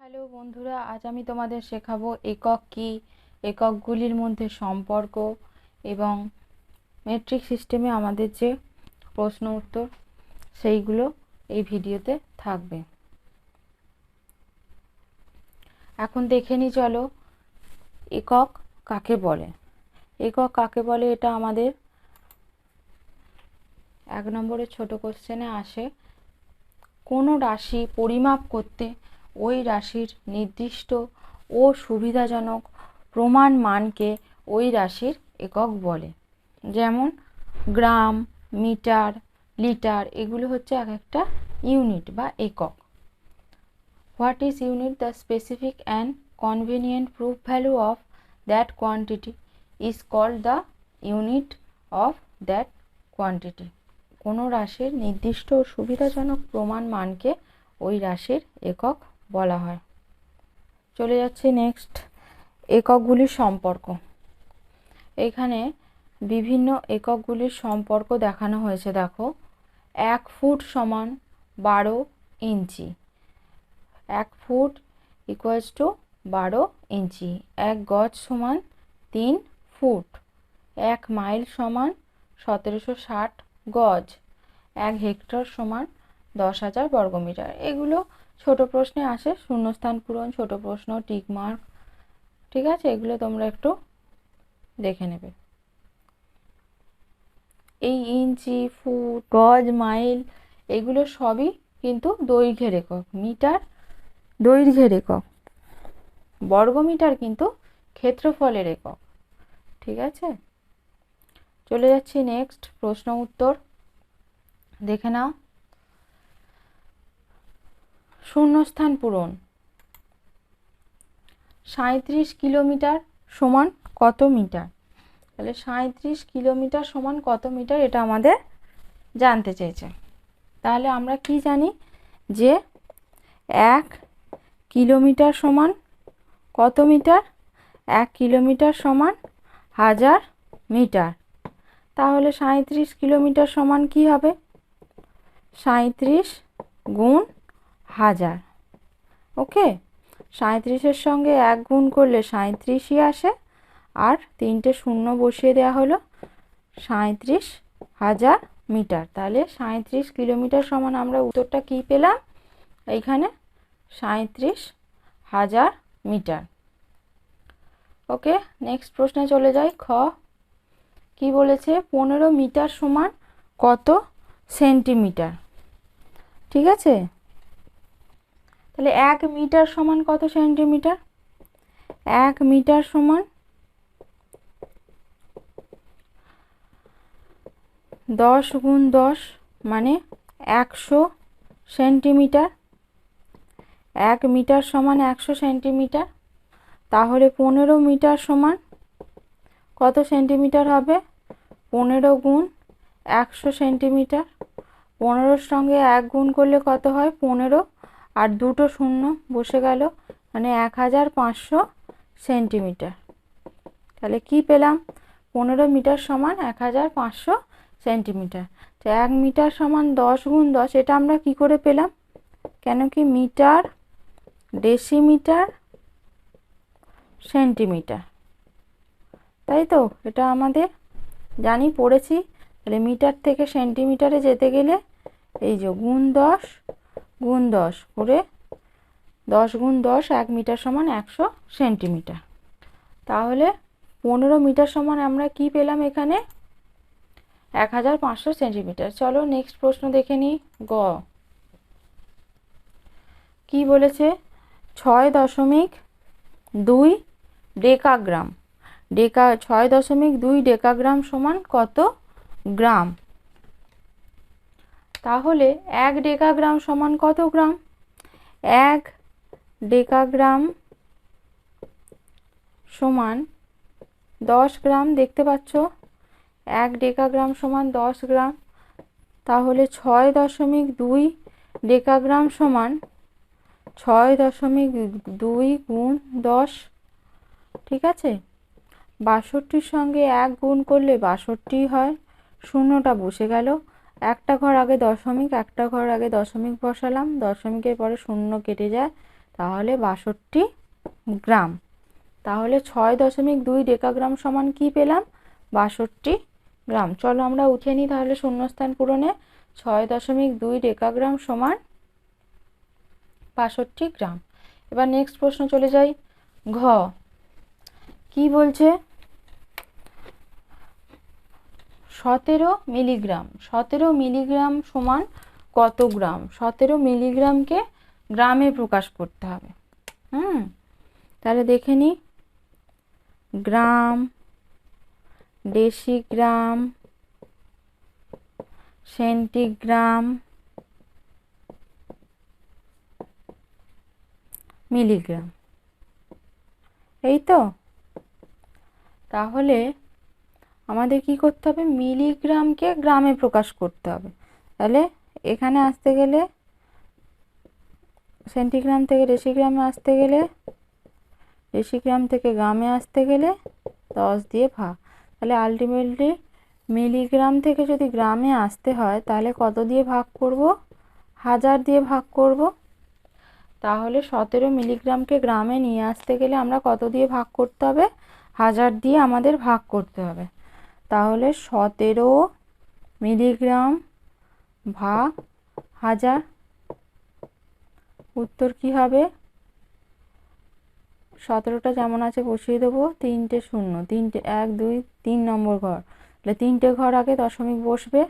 Hello বন্ধুরা, আজ আমি তোমাদের শেখাবো একক কি, এককগুলির মধ্যে সম্পর্ক এবং মেট্রিক সিস্টেমে আমাদের যে প্রশ্ন উত্তর সেইগুলো এই ভিডিওতে থাকবে। এখন দেখে নিই, চলো একক কাকে বলে। একক কাকে বলে এটা আমাদের 1 নম্বরের ছোট কোশ্চেনে আসে। কোনো রাশি পরিমাপ করতে ওই রাশির নির্দিষ্ট ও সুবিধাজনক প্রমাণ মানকে ওই রাশির একক বলে। যেমন গ্রাম, মিটার, লিটার, এগুলো হচ্ছে এক একটা ইউনিট বা একক। What is unit? The specific and convenient proof value of that quantity is called the unit of that quantity. কোনো রাশির নির্দিষ্ট ও সুবিধাজনক প্রমাণ মানকে ওই রাশির একক বলা হয়। চলে যাচ্ছে নেক্সট, এককগুলির সম্পর্ক। এখানে বিভিন্ন এককগুলির সম্পর্ক দেখানো হয়েছে। দেখো, 1 ফুট সমান 12 ইঞ্চি। 1 ফুট ইকুয়ালস টু 12 ইঞ্চি। 1 গজ সমান 3 ফুট। 1 মাইল সমান 1760 গজ। 1 হেক্টর সমান 10,000 বর্গমিটার। এগুলো ছোট প্রশ্নে আসে, শূন্যস্থান পূরণ, ছোট প্রশ্ন, টিক মার্ক, ঠিক আছে? এগুলো তোমরা একটু দেখে নেবে। এই ইঞ্চি, ফুট, গজ, মাইল এগুলো সবই কিন্তু দৈর্ঘ্যের একক। মিটার দৈর্ঘ্যের একক, বর্গমিটার কিন্তু ক্ষেত্রফলের একক, ঠিক আছে? চলে যাচ্ছি নেক্সট প্রশ্ন উত্তর দেখে নাও। শূন্যস্থান পূরণ। 37 কিলোমিটার সমান কত মিটার? তাহলে 37 কিলোমিটার সমান কত মিটার, এটা আমাদের জানতে চেয়েছে। তাহলে আমরা কি জানি যে 1 কিলোমিটার সমান কত মিটার? 1 কিলোমিটার সমান 1000 মিটার। তাহলে 37 কিলোমিটার সমান কি হবে? 37 গুণ 1000। ওকে, 37-এর সঙ্গে 1 গুণ করলে 37ই আসে, আর 3টে শূন্য বসিয়ে দেওয়া হলো 37,000 মিটার। তাহলে 37 কিলোমিটার সমান আমরা উত্তরটা কি পেলাম? এইখানে 37,000 মিটার। ওকে, নেক্সট প্রশ্নে চলে যাই। খ, কি বলেছে? 15 মিটার সমান কত সেন্টিমিটার? ঠিক আছে, তাহলে 1 মিটার সমান কত সেন্টিমিটার? 1 মিটার সমান 10 গুণ 10 মানে 100 সেন্টিমিটার। 1 মিটার সমান 100 সেন্টিমিটার। তাহলে 15 মিটার সমান কত সেন্টিমিটার হবে? 15 গুণ 100 সেন্টিমিটার। 15-র সঙ্গে 1 গুণ করলে কত হয়? 15, আর 2টো শূন্য বসে গেল, মানে 1500 সেন্টিমিটার। তাহলে কি পেলাম? 15 মিটার সমান 1500 সেন্টিমিটার। তো 1 মিটার সমান 10 গুণ 10, এটা আমরা কি করে পেলাম? কেন কি মিটার, ডেসিমিটার, সেন্টিমিটার, তাই তো? এটা আমাদের জানি, পড়েছি। তাহলে মিটার থেকে সেন্টিমিটারে যেতে গেলে এই যে গুণ 10 গুণ 10 করে 10 গুণ 10, 1 মিটার সমান 100 সেন্টিমিটার। তাহলে 15 মিটার সমান আমরা কি পেলাম এখানে? 1500 সেন্টিমিটার। চলো নেক্সট প্রশ্ন দেখে নিই। গ, কি বলেছে? 6.2 ডেকাগ্রাম। 6.2 ডেকাগ্রাম সমান কত গ্রাম? তাহলে 1 ডেকাগ্রাম সমান কত গ্রাম? 1 ডেকাগ্রাম সমান 10 গ্রাম। দেখতে পাচ্ছ, 1 ডেকাগ্রাম সমান 10 গ্রাম। তাহলে 6.2 ডেকাগ্রাম সমান 6.2 গুণ 10, ঠিক আছে? 62-র সঙ্গে 1 গুণ করলে 62 হয়, শূন্যটা বসে গেল। একটা ঘর আগে দশমিক, একটা ঘর আগে দশমিক বসালাম, দশমিকের পরে শূন্য কেটে যায়, তাহলে 62 গ্রাম। তাহলে 6.2 ডেকাগ্রাম সমান কি পেলাম? 62 গ্রাম। চলো আমরা উঠে নিই তাহলে শূন্যস্থান পূরণে। 6.2 ডেকাগ্রাম সমান 62 গ্রাম। এবার নেক্সট প্রশ্ন চলে যাই। ঘ, কি বলছে? 17 মিলিগ্রাম। 17 মিলিগ্রাম সমান কত গ্রাম? 17 মিলিগ্রামকে গ্রামে প্রকাশ করতে হবে। তাহলে দেখে নিই। গ্রাম, ডেসিগ্রাম, সেন্টিগ্রাম, মিলিগ্রাম, এই তো। তাহলে আমাদের কি করতে হবে? মিলিগ্রামকে গ্রামে প্রকাশ করতে হবে। তাহলে এখানে আসতে গেলে সেন্টিগ্রাম থেকে ডেসিগ্রামে আসতে গেলে, ডেসিগ্রাম থেকে গ্রামে আসতে গেলে 10 দিয়ে ভাগ। তাহলে আলটিমেটলি মিলিগ্রাম থেকে যদি গ্রামে আসতে হয় তাহলে কত দিয়ে ভাগ করব? 1000 দিয়ে ভাগ করব। তাহলে 17 মিলিগ্রামকে গ্রামে নিয়ে আসতে গেলে আমরা কত দিয়ে ভাগ করতে হবে? 1000 দিয়ে আমাদের ভাগ করতে হবে। তাহলে 17 মিলিগ্রাম ভাগ 1000, উত্তর কি হবে? 17টা যেমন আছে বসিয়ে দেবো, 3টে শূন্য, 3টে 1 2 3 নম্বর ঘর, তাহলে 3টে ঘর আগে দশমিক বসবে।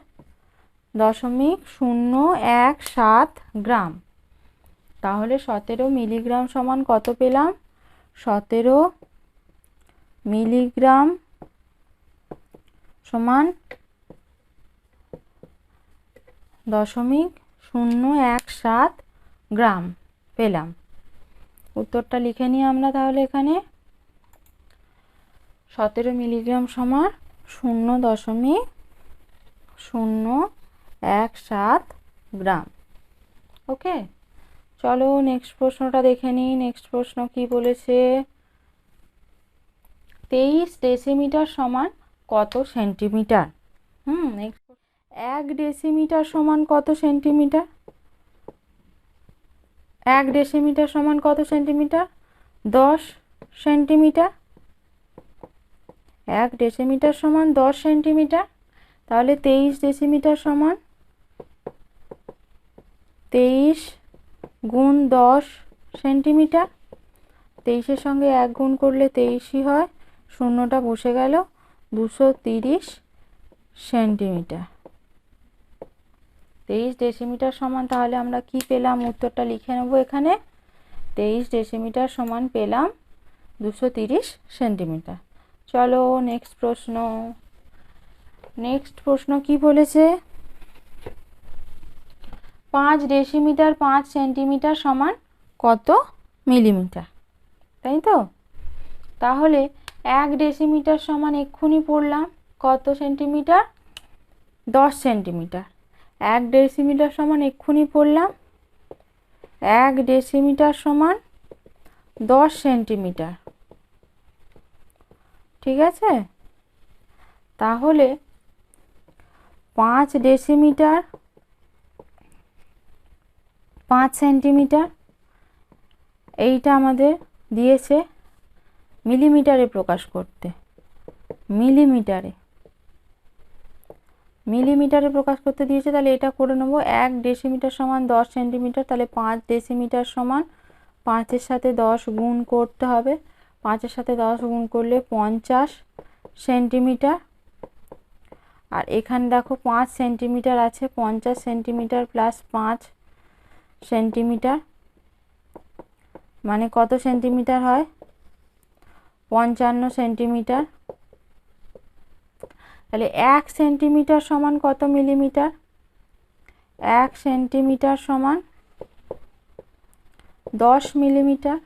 0.017 গ্রাম। তাহলে 17 মিলিগ্রাম সমান কত পেলাম? 17 মিলিগ্রাম সমান 0.017 গ্রাম পেলাম। উত্তরটা লিখে নিই আমরা তাহলে এখানে। 17 মিলিগ্রাম সমান 0.017 গ্রাম। ওকে, চলো নেক্সট প্রশ্নটা দেখে নিই। নেক্সট প্রশ্ন কি বলেছে? 23 ডেসিমিটার সমান কত সেন্টিমিটার? নেক্সট, 1 ডেসিমিটার সমান কত সেন্টিমিটার? 1 ডেসিমিটার সমান কত সেন্টিমিটার? 10 সেন্টিমিটার। 1 ডেসিমিটার সমান 10 সেন্টিমিটার। তাহলে 23 ডেসিমিটার সমান 23 গুণ 10 সেন্টিমিটার। 23-এর সঙ্গে 1 গুণ করলে 23ই হয়, শূন্যটা বসে গেল, 230 সেন্টিমিটার। 23 ডেসিমিটার সমান তাহলে আমরা কি পেলাম? উত্তরটা লিখে নেব এখানে। 23 ডেসিমিটার সমান পেলাম 230 সেন্টিমিটার। চলো নেক্সট প্রশ্ন। নেক্সট প্রশ্ন কি বলেছে? 5 ডেসিমিটার 5 সেন্টিমিটার সমান কত মিলিমিটার? তাই তো। তাহলে 1 ডেসিমিটার সমান এক্ষুনি পড়লাম কত সেন্টিমিটার? 10 সেন্টিমিটার। 1 ডেসিমিটার সমান এক্ষুনি পড়লাম 1 ডেসিমিটার সমান 10 সেন্টিমিটার। ঠিক আছে। তাহলে 5 ডেসিমিটার 5 সেন্টিমিটার, এইটা আমাদের দিয়েছে মিলিমিটারে প্রকাশ করতে। মিলিমিটারে প্রকাশ করতে দিয়েছে, তাহলে এটা করে নেবো। 1 ডেসিমিটার সমান 10 সেন্টিমিটার, তাহলে 5 ডেসিমিটার সমান 5-এর সাথে 10 গুণ করতে হবে। 5-এর সাথে 10 গুণ করলে 50 সেন্টিমিটার। আর এখানে দেখো 5 সেন্টিমিটার আছে, 50 সেন্টিমিটার প্লাস 5 সেন্টিমিটার মানে কত সেন্টিমিটার হয়? 55 সেন্টিমিটার। তাহলে 1 সেন্টিমিটার সমান কত মিলিমিটার? 1 সেন্টিমিটার সমান 10 মিলিমিটার।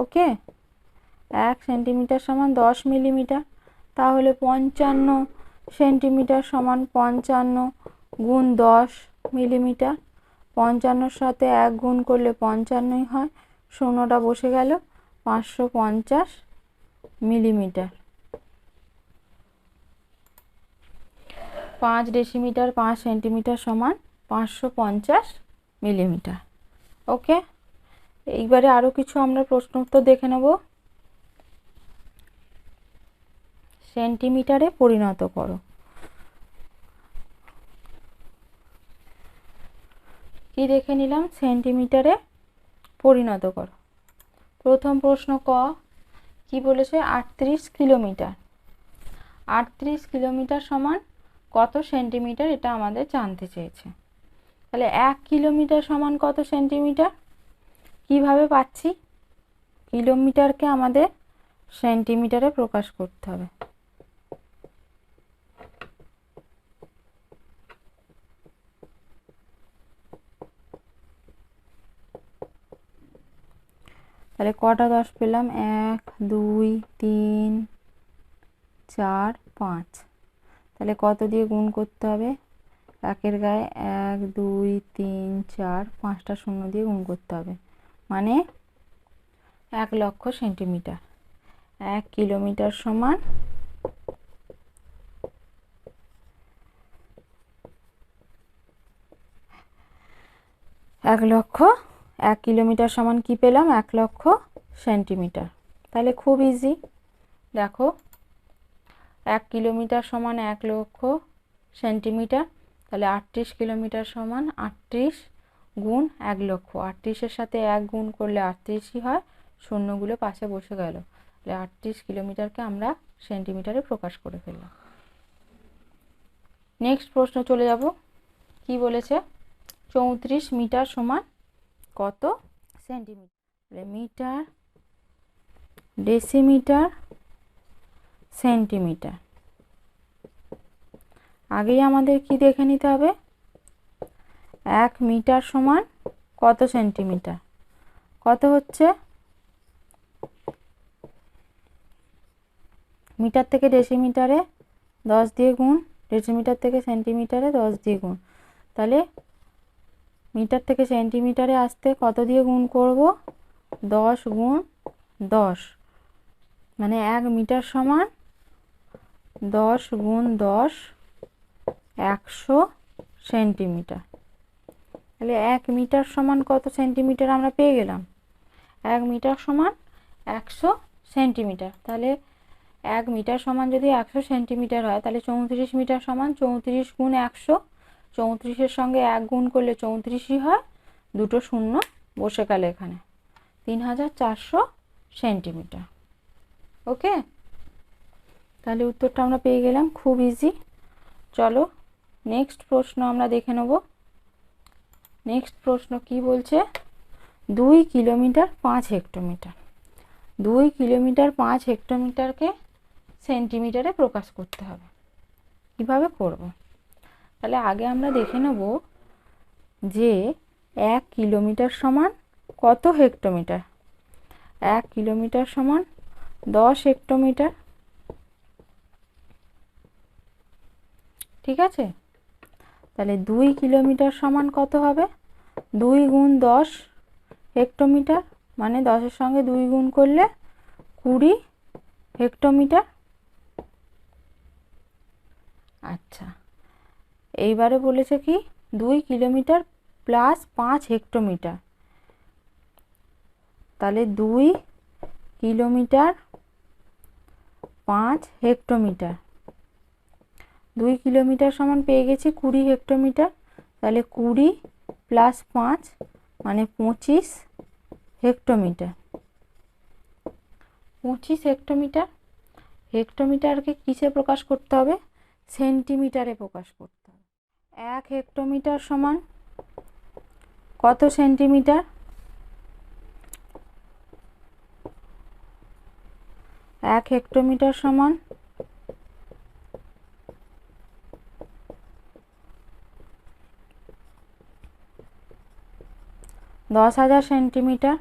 ওকে, 1 সেন্টিমিটার সমান 10 মিলিমিটার। তাহলে 55 সেন্টিমিটার সমান 55 গুণ 10 মিলিমিটার। 55-র সাথে 1 গুণ করলে 55ই হয়, শূন্যটা বসে গেল, 550 মিলিমিটার। 5 ডেসিমিটার 5 সেন্টিমিটার সমান 550 মিলিমিটার। ওকে, এইবারে আরও কিছু আমরা প্রশ্ন উত্তর দেখে নেব। সেন্টিমিটারে পরিণত করো। কি দেখে নিলাম? সেন্টিমিটারে পরিণত করো। প্রথম প্রশ্ন ক, কি বলেছে? 38 কিলোমিটার। 38 কিলোমিটার সমান কত সেন্টিমিটার, এটা আমাদের জানতে চেয়েছে। তাহলে 1 কিলোমিটার সমান কত সেন্টিমিটার? কিভাবে পাচ্ছি? কিলোমিটারকে আমাদের সেন্টিমিটারে প্রকাশ করতে হবে। তাহলে কটা 10 পেলাম? 1 2 3 4 5। তাহলে কত দিয়ে গুণ করতে হবে? একের গায়ে 1 2 3 4 5টা শূন্য দিয়ে গুণ করতে হবে, মানে 1 লক্ষ সেন্টিমিটার। 1 কিলোমিটার সমান 1 লক্ষ। 1 কিলোমিটার সমান কি পেলাম? 1 লক্ষ সেন্টিমিটার। তাহলে খুব ইজি, দেখো 1 কিলোমিটার সমান 1 লক্ষ সেন্টিমিটার। তাহলে 38 কিলোমিটার সমান 38 গুণ 1 লক্ষ। 38-এর সাথে 1 গুণ করলে 38ই হয়, শূন্যগুলো পাশে বসে গেল। তাহলে 38 কিলোমিটারকে আমরা সেন্টিমিটারে প্রকাশ করে ফেললাম। নেক্সট প্রশ্ন চলে যাব। কি বলেছে? 34 মিটার সমান কত সেন্টিমিটার? Metre, decimetre, centimetre. আগেই আমাদের কি দেখে নিতে হবে? 1 মিটার সমান কত সেন্টিমিটার? কত হচ্ছে? মিটার থেকে ডেসিমিটারে 10 দিয়ে গুণ, ডেসিমিটার থেকে সেন্টিমিটারে 10 দিয়ে গুণ। তাহলে মিটার থেকে সেন্টিমিটারে আসতে কত দিয়ে গুণ করব? 10 গুণ 10, মানে 1 মিটার সমান 10 গুণ 10, 100 সেন্টিমিটার। তাহলে 1 মিটার সমান কত সেন্টিমিটার আমরা পেয়ে গেলাম? 1 মিটার সমান 100 সেন্টিমিটার। তাহলে 1 মিটার সমান যদি 100 সেন্টিমিটার হয়, তাহলে 34 মিটার সমান 34 গুণ 100। 34-এর সঙ্গে 1 গুণ করলে 34ই হয়, দুটো শূন্য বসে গেল এখানে। 3400 সেন্টিমিটার। ওকে, তাহলে উত্তরটা আমরা পেয়ে গেলাম। খুব ইজি। চলো নেক্সট প্রশ্ন আমরা দেখে নেব। নেক্সট প্রশ্ন কি বলছে? 2 কিলোমিটার 5 হেক্টোমিটার। 2 কিলোমিটার 5 হেক্টোমিটারকে সেন্টিমিটারে প্রকাশ করতে হবে। কিভাবে করব? তাহলে আগে আমরা দেখে নেব যে 1 কিলোমিটার সমান কত হেক্টোমিটার। 1 কিলোমিটার সমান 10 হেক্টোমিটার। ঠিক আছে? তাহলে 2 কিলোমিটার সমান কত হবে? 2 গুণ 10 হেক্টোমিটার, মানে 10-এর সঙ্গে 2 গুণ করলে 20 হেক্টোমিটার। আচ্ছা, এইবারে বলেছে কি 2 কিলোমিটার প্লাস 5 হেক্টোমিটার। তাহলে 2 কিলোমিটার 5 হেক্টোমিটার। 2 কিলোমিটার সমান পেয়ে গেছি 20 হেক্টোমিটার। তাহলে 20 প্লাস 5 মানে 25 হেক্টোমিটার। 25 হেক্টোমিটার। হেক্টোমিটারকে কিসে প্রকাশ করতে হবে? সেন্টিমিটারে প্রকাশ করতে হবে। 1 হেক্টোমিটার সমান কত সেন্টিমিটার? 1 হেক্টোমিটার সমান 10,000 সেন্টিমিটার।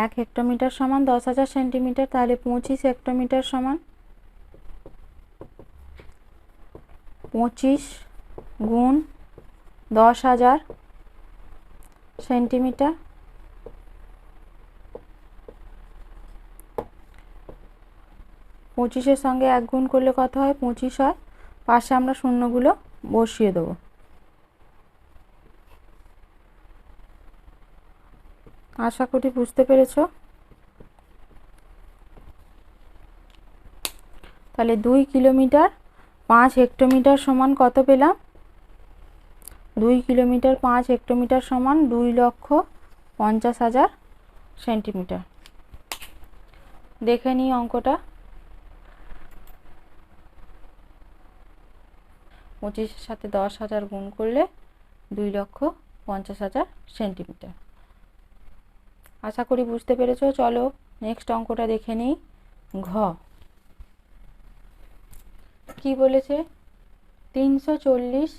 1 হেক্টোমিটার সমান 10,000 সেন্টিমিটার। তাহলে 25 হেক্টোমিটার সমান 25 গুণ 10,000 সেন্টিমিটার। 25-এর সঙ্গে 1 গুণ করলে কত হয়? 25 হয়। পাশে আমরা শূন্যগুলো বসিয়ে দেবো। আশা করি বুঝতে পেরেছো। তাহলে 2 কিলোমিটার 5 হেক্টোমিটার সমান কত পেলাম? 2 কিলোমিটার 5 হেক্টোমিটার সমান 2,50,000 সেন্টিমিটার। দেখে নিই অঙ্কটা। 25-এর সাথে 10,000 গুণ করলে 2,50,000 সেন্টিমিটার। আশা করি বুঝতে পেরেছো। চলো নেক্সট অঙ্কটা দেখে নিই। ঘ কি বলেছে? 340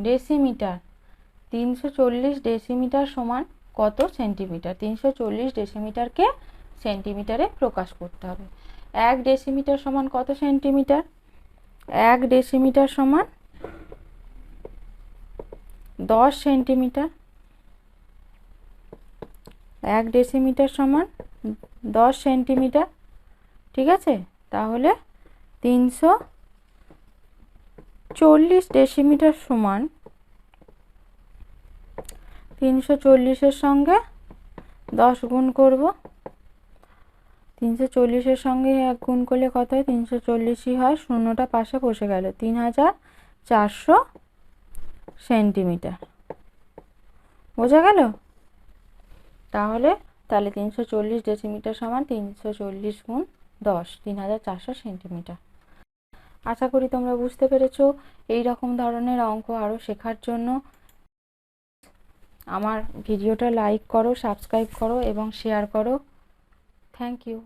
ডেসিমিটার। 340 ডেসিমিটার সমান কত সেন্টিমিটার? 340 ডেসিমিটারকে সেন্টিমিটারে প্রকাশ করতে হবে। 1 ডেসিমিটার সমান কত সেন্টিমিটার? 1 ডেসিমিটার সমান 10 সেন্টিমিটার। 1 ডেসিমিটার সমান 10 সেন্টিমিটার। ঠিক আছে, তাহলে 340 ডেসিমিটার সমান 340-এর সঙ্গে 10 গুণ করব। 340-এর সঙ্গে 1 গুণ করলে কত হয়? 340ই হয়, শূন্যটা পাশে বসে গেল। 3,400 সেন্টিমিটার। বোঝা গেল? তাহলে 340 ডেসিমিটার সমান 340 গুণ 10, 3,400 সেন্টিমিটার। আশা করি তোমরা বুঝতে পেরেছো। এই রকম ধরনের অঙ্ক আরও শেখার জন্য আমার ভিডিওটা লাইক করো, সাবস্ক্রাইব করো এবং শেয়ার করো। Thank you.